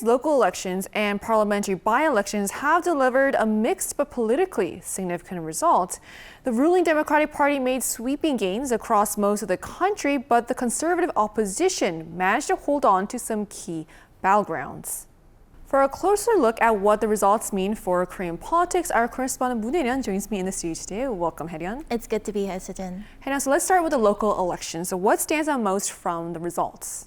year's local elections and parliamentary by-elections have delivered a mixed but politically significant result. The ruling Democratic Party made sweeping gains across most of the country, but the conservative opposition managed to hold on to some key battlegrounds. For a closer look at what the results mean for Korean politics, our correspondent Moon Hae-ryun joins me in the studio today. Welcome, Hae-ryun. It's good to be here, Sejin. Hae-ryun, so let's start with the local elections. So what stands out most from the results?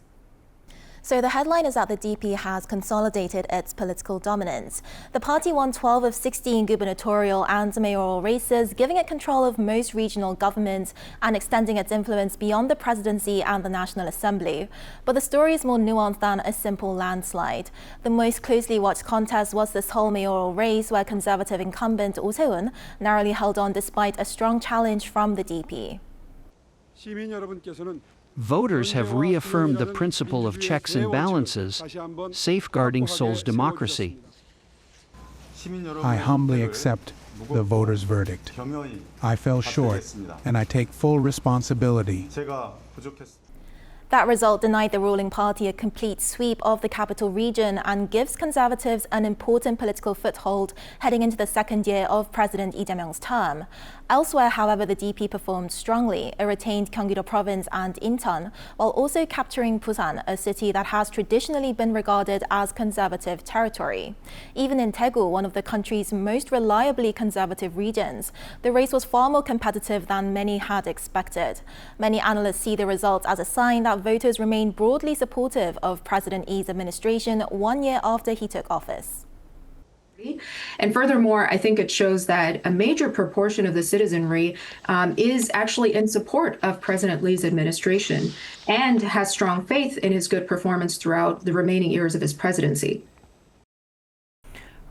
So the headline is that the DP has consolidated its political dominance. The party won 12 of 16 gubernatorial and mayoral races, giving it control of most regional governments and extending its influence beyond the presidency and the National Assembly. But the story is more nuanced than a simple landslide. The most closely watched contest was the Seoul mayoral race, where conservative incumbent Oh Se-eun narrowly held on despite a strong challenge from the DP. Voters have reaffirmed the principle of checks and balances, safeguarding Seoul's democracy. I humbly accept the voters' verdict. I fell short, and I take full responsibility. That result denied the ruling party a complete sweep of the capital region and gives conservatives an important political foothold heading into the second year of President Lee Jae-myung's term. Elsewhere, however, the DP performed strongly. It retained Gyeonggi-do province and Incheon, while also capturing Busan, a city that has traditionally been regarded as conservative territory. Even in Daegu, one of the country's most reliably conservative regions, the race was far more competitive than many had expected. Many analysts see the results as a sign that voters remain broadly supportive of President Lee's administration 1 year after he took office. And furthermore, I think it shows that a major proportion of the citizenry is actually in support of President Lee's administration and has strong faith in his good performance throughout the remaining years of his presidency.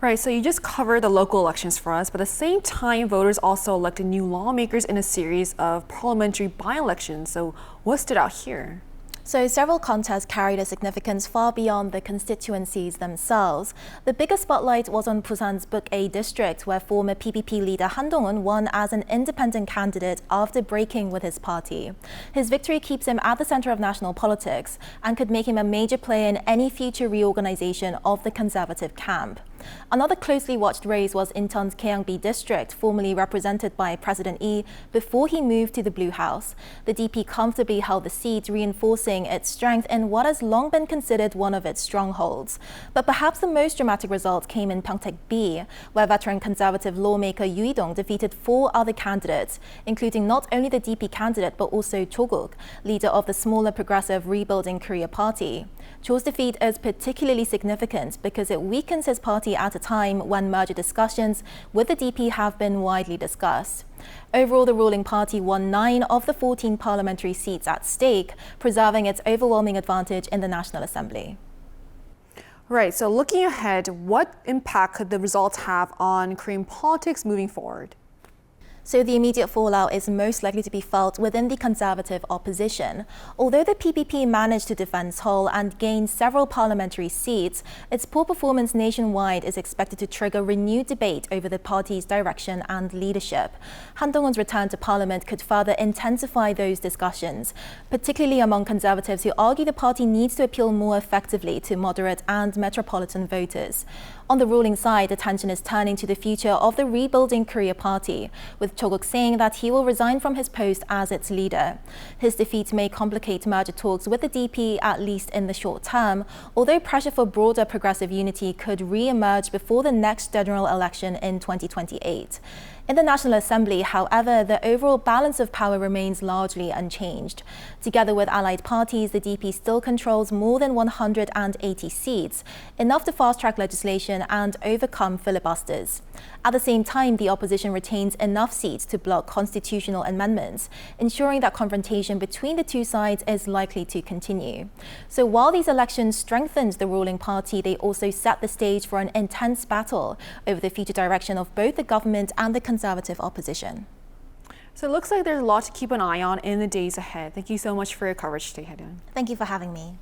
Right, so you just covered the local elections for us, but at the same time, voters also elected new lawmakers in a series of parliamentary by-elections. So what stood out here? So several contests carried a significance far beyond the constituencies themselves. The biggest spotlight was on Busan's Book A district, where former PPP leader Han Dong-un won as an independent candidate after breaking with his party. His victory keeps him at the center of national politics and could make him a major player in any future reorganization of the conservative camp. Another closely watched race was Incheon's Gyeonggi district, formerly represented by President Lee before he moved to the Blue House. The DP comfortably held the seat, reinforcing its strength in what has long been considered one of its strongholds. But perhaps the most dramatic result came in Pyeongtaek B, where veteran conservative lawmaker Yoo Hee-dong defeated 4 other candidates, including not only the DP candidate but also Cho Guk, leader of the smaller progressive Rebuilding Korea party. Cho's defeat is particularly significant because it weakens his party at a time when merger discussions with the DP have been widely discussed. Overall, the ruling party won 9 of the 14 parliamentary seats at stake, preserving its overwhelming advantage in the National Assembly. Right, so looking ahead, what impact could the results have on Korean politics moving forward? So the immediate fallout is most likely to be felt within the conservative opposition. Although the PPP managed to defend Seoul and gain several parliamentary seats, its poor performance nationwide is expected to trigger renewed debate over the party's direction and leadership. Han Dong-un's return to parliament could further intensify those discussions, particularly among conservatives who argue the party needs to appeal more effectively to moderate and metropolitan voters. On the ruling side, attention is turning to the future of the Rebuilding Korea party, with Cho Guk saying that he will resign from his post as its leader. His defeat may complicate merger talks with the DP, at least in the short term, although pressure for broader progressive unity could re-emerge before the next general election in 2028. In the National Assembly, however, the overall balance of power remains largely unchanged. Together with allied parties, the DP still controls more than 180 seats, enough to fast-track legislation and overcome filibusters. At the same time, the opposition retains enough seats to block constitutional amendments, ensuring that confrontation between the two sides is likely to continue. So while these elections strengthened the ruling party, they also set the stage for an intense battle over the future direction of both the government and the conservative opposition. So it looks like there's a lot to keep an eye on in the days ahead. Thank you so much for your coverage today, Hae-ryun. Thank you for having me.